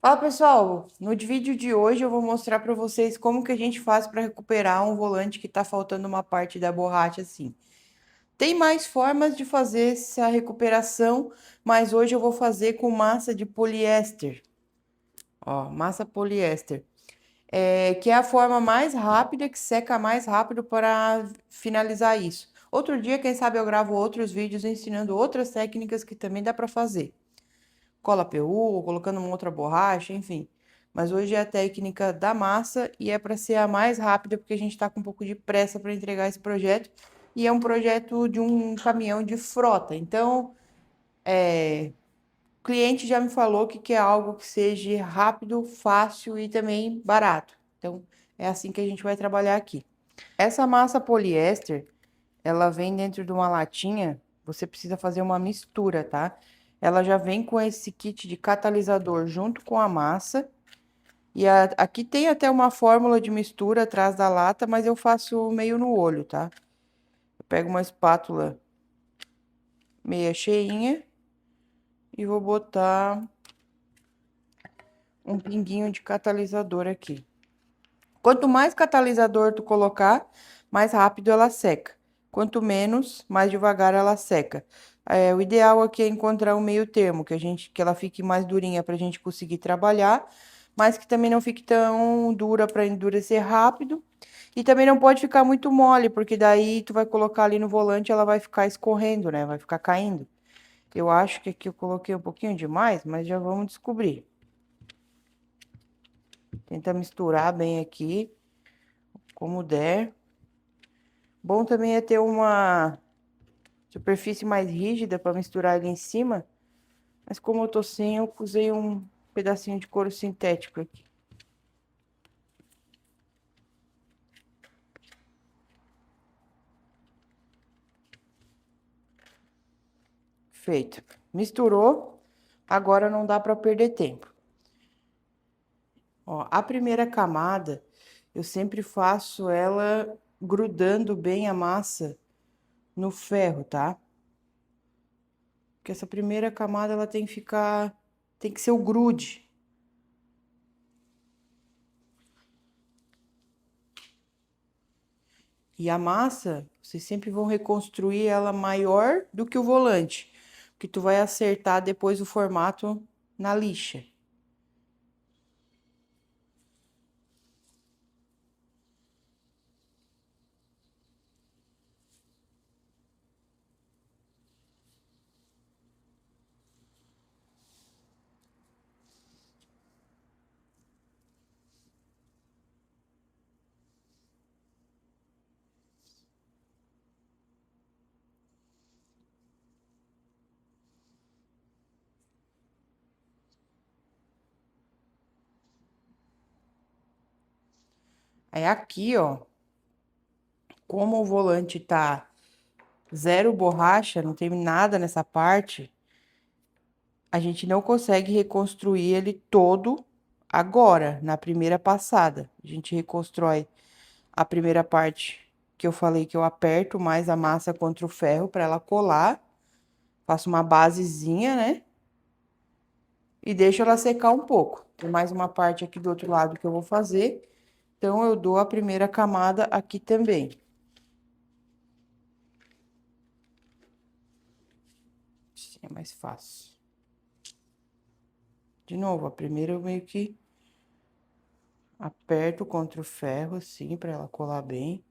Fala pessoal, no vídeo de hoje eu vou mostrar para vocês como que a gente faz para recuperar um volante que está faltando uma parte da borracha assim. Tem mais formas de fazer essa recuperação, mas hoje eu vou fazer com massa de poliéster. Ó, massa poliéster. Que é a forma mais rápida, que seca mais rápido para finalizar isso. Outro dia, quem sabe eu gravo outros vídeos ensinando outras técnicas que também dá para fazer. Cola PU, colocando uma outra borracha, enfim. Mas hoje é a técnica da massa e é para ser a mais rápida, porque a gente está com um pouco de pressa para entregar esse projeto. E é um projeto de um caminhão de frota. Então, o cliente já me falou que quer algo que seja rápido, fácil e também barato. Então, é assim que a gente vai trabalhar aqui. Essa massa poliéster, ela vem dentro de uma latinha, você precisa fazer uma mistura, tá? Ela já vem com esse kit de catalisador junto com a massa. E aqui tem até uma fórmula de mistura atrás da lata, mas eu faço meio no olho, tá? Eu pego uma espátula meia cheinha e vou botar um pinguinho de catalisador aqui. Quanto mais catalisador tu colocar, mais rápido ela seca. Quanto menos, mais devagar ela seca. O ideal aqui é encontrar um meio termo, que ela fique mais durinha para a gente conseguir trabalhar, mas que também não fique tão dura para endurecer rápido. E também não pode ficar muito mole, porque daí tu vai colocar ali no volante, ela vai ficar escorrendo, né? Vai ficar caindo. Eu acho que aqui eu coloquei um pouquinho demais, mas já vamos descobrir. Tenta misturar bem aqui, como der. Bom também é ter uma superfície mais rígida para misturar ali em cima, mas como eu tô sem, eu usei um pedacinho de couro sintético aqui. Feito. Misturou, agora não dá para perder tempo. Ó, a primeira camada, eu sempre faço ela grudando bem a massa no ferro, tá? Porque essa primeira camada, ela tem que ficar, tem que ser o grude. E a massa, vocês sempre vão reconstruir ela maior do que o volante, porque tu vai acertar depois o formato na lixa. Aí aqui, ó, como o volante tá zero borracha, não tem nada nessa parte, a gente não consegue reconstruir ele todo agora, na primeira passada. A gente reconstrói a primeira parte que eu falei que eu aperto mais a massa contra o ferro para ela colar. Faço uma basezinha, né? E deixo ela secar um pouco. Tem mais uma parte aqui do outro lado que eu vou fazer. Então, eu dou a primeira camada aqui também. Assim é mais fácil. De novo, a primeira eu meio que aperto contra o ferro, assim, para ela colar bem.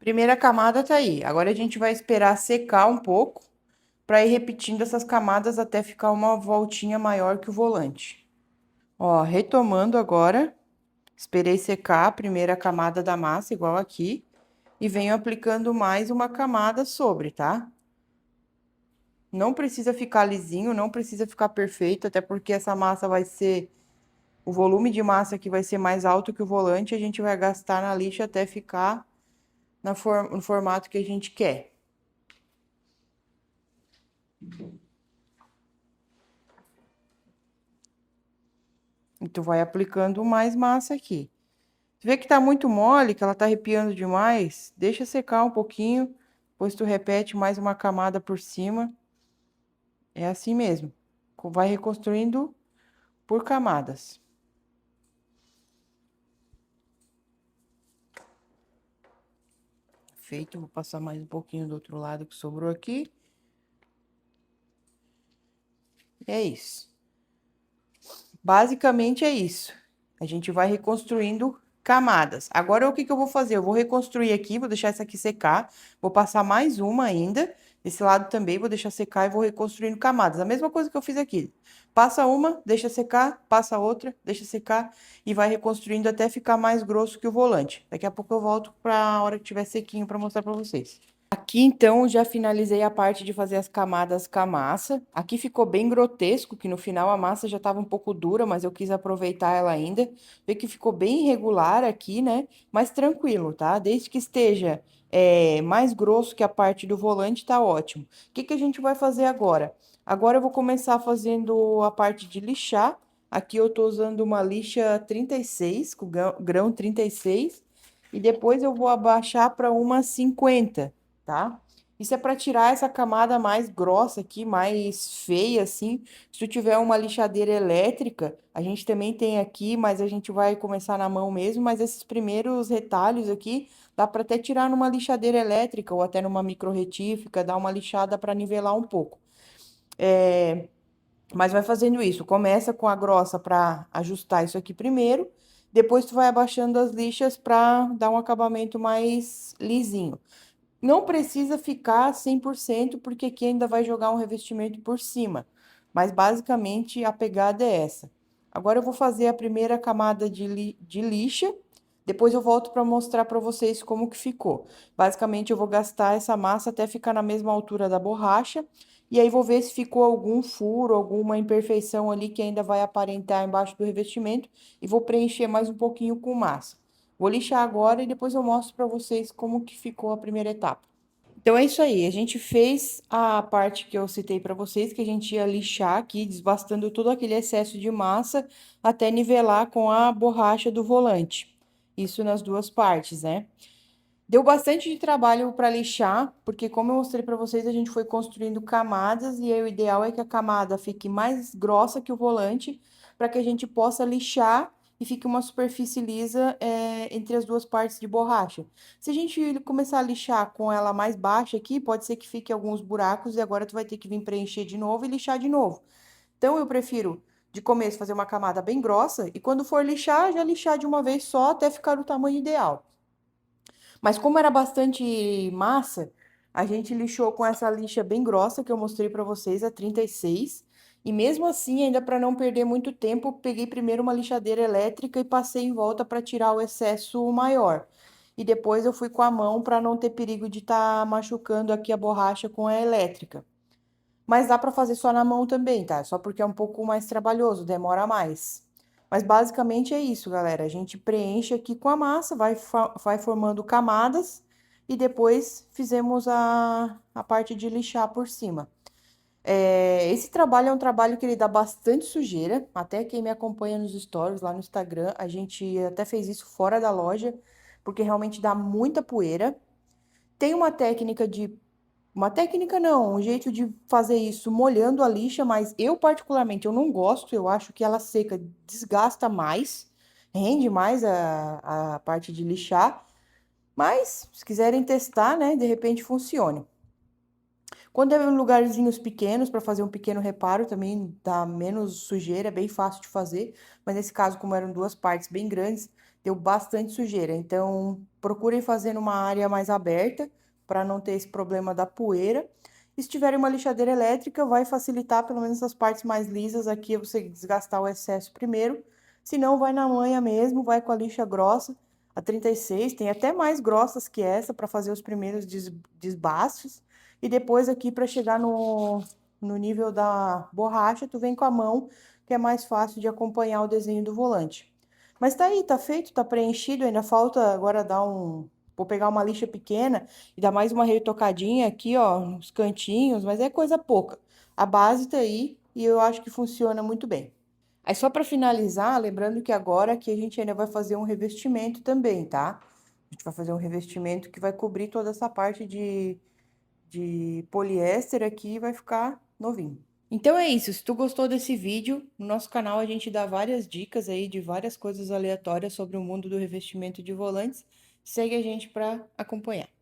Primeira camada tá aí. Agora a gente vai esperar secar um pouco para ir repetindo essas camadas até ficar uma voltinha maior que o volante. Ó, retomando agora, esperei secar a primeira camada da massa, igual aqui, e venho aplicando mais uma camada sobre, tá? Não precisa ficar lisinho, não precisa ficar perfeito, até porque essa massa vai ser... O volume de massa aqui vai ser mais alto que o volante, a gente vai gastar na lixa até ficar no formato que a gente quer. E tu vai aplicando mais massa aqui. Se vê que tá muito mole, que ela tá arrepiando demais, deixa secar um pouquinho, depois tu repete mais uma camada por cima. É assim mesmo. Vai reconstruindo por camadas. Feito, vou passar mais um pouquinho do outro lado que sobrou aqui. É isso. Basicamente é isso. A gente vai reconstruindo camadas. Agora, o que que eu vou fazer? Eu vou reconstruir aqui, vou deixar essa aqui secar. Vou passar mais uma ainda. Esse lado também vou deixar secar e vou reconstruindo camadas. A mesma coisa que eu fiz aqui. Passa uma, deixa secar, passa outra, deixa secar e vai reconstruindo até ficar mais grosso que o volante. Daqui a pouco eu volto para a hora que tiver sequinho para mostrar para vocês. Aqui, então, já finalizei a parte de fazer as camadas com a massa. Aqui ficou bem grotesco, que no final a massa já estava um pouco dura, mas eu quis aproveitar ela ainda. Vê que ficou bem irregular aqui, né? Mas tranquilo, tá? Desde que esteja mais grosso que a parte do volante, tá ótimo. O que que a gente vai fazer agora? Agora eu vou começar fazendo a parte de lixar. Aqui eu tô usando uma lixa 36, com grão 36. E depois eu vou abaixar para uma 50, tá? Isso é para tirar essa camada mais grossa aqui, mais feia, assim. Se tu tiver uma lixadeira elétrica, a gente também tem aqui, mas a gente vai começar na mão mesmo. Mas esses primeiros retalhos aqui, dá para até tirar numa lixadeira elétrica ou até numa micro-retífica, dar uma lixada para nivelar um pouco. Mas vai fazendo isso. Começa com a grossa para ajustar isso aqui primeiro. Depois tu vai abaixando as lixas para dar um acabamento mais lisinho. Não precisa ficar 100%, porque aqui ainda vai jogar um revestimento por cima. Mas basicamente a pegada é essa. Agora eu vou fazer a primeira camada de lixa. Depois eu volto para mostrar para vocês como que ficou. Basicamente eu vou gastar essa massa até ficar na mesma altura da borracha. E aí vou ver se ficou algum furo, alguma imperfeição ali que ainda vai aparentar embaixo do revestimento. E vou preencher mais um pouquinho com massa. Vou lixar agora e depois eu mostro para vocês como que ficou a primeira etapa. Então é isso aí, a gente fez a parte que eu citei para vocês, que a gente ia lixar aqui, desbastando todo aquele excesso de massa até nivelar com a borracha do volante. Isso nas duas partes, né? Deu bastante de trabalho para lixar, porque como eu mostrei para vocês, a gente foi construindo camadas e aí o ideal é que a camada fique mais grossa que o volante, para que a gente possa lixar e fique uma superfície lisa entre as duas partes de borracha. Se a gente começar a lixar com ela mais baixa aqui, pode ser que fique alguns buracos e agora tu vai ter que vir preencher de novo e lixar de novo. Então eu prefiro de começo fazer uma camada bem grossa e quando for lixar, já lixar de uma vez só até ficar o tamanho ideal. Mas como era bastante massa, a gente lixou com essa lixa bem grossa que eu mostrei para vocês, a 36. E mesmo assim, ainda para não perder muito tempo, peguei primeiro uma lixadeira elétrica e passei em volta para tirar o excesso maior. E depois eu fui com a mão para não ter perigo de estar machucando aqui a borracha com a elétrica. Mas dá para fazer só na mão também, tá? Só porque é um pouco mais trabalhoso, demora mais. Mas basicamente é isso, galera. A gente preenche aqui com a massa, vai formando camadas e depois fizemos a parte de lixar por cima. Esse trabalho é um trabalho que ele dá bastante sujeira. Até quem me acompanha nos stories lá no Instagram, a gente até fez isso fora da loja, porque realmente dá muita poeira. Tem uma técnica não, um jeito de fazer isso molhando a lixa, mas eu particularmente eu não gosto, eu acho que ela seca desgasta mais, rende mais a parte de lixar, mas se quiserem testar, né, de repente funcione. Quando é em lugarzinhos pequenos, para fazer um pequeno reparo, também dá menos sujeira, é bem fácil de fazer. Mas nesse caso, como eram duas partes bem grandes, deu bastante sujeira. Então, procurem fazer numa área mais aberta, para não ter esse problema da poeira. E se tiverem uma lixadeira elétrica, vai facilitar pelo menos as partes mais lisas aqui, você desgastar o excesso primeiro. Se não, vai na manha mesmo, vai com a lixa grossa, a 36, tem até mais grossas que essa para fazer os primeiros desbastes. E depois aqui para chegar no nível da borracha, tu vem com a mão, que é mais fácil de acompanhar o desenho do volante. Mas tá aí, tá feito, tá preenchido, ainda falta agora dar um. Vou pegar uma lixa pequena e dar mais uma retocadinha aqui, ó, nos cantinhos, mas é coisa pouca. A base tá aí e eu acho que funciona muito bem. Aí só para finalizar, lembrando que agora aqui a gente ainda vai fazer um revestimento também, tá? A gente vai fazer um revestimento que vai cobrir toda essa parte de poliéster aqui e vai ficar novinho. Então é isso, se tu gostou desse vídeo, no nosso canal a gente dá várias dicas aí de várias coisas aleatórias sobre o mundo do revestimento de volantes. Segue a gente para acompanhar.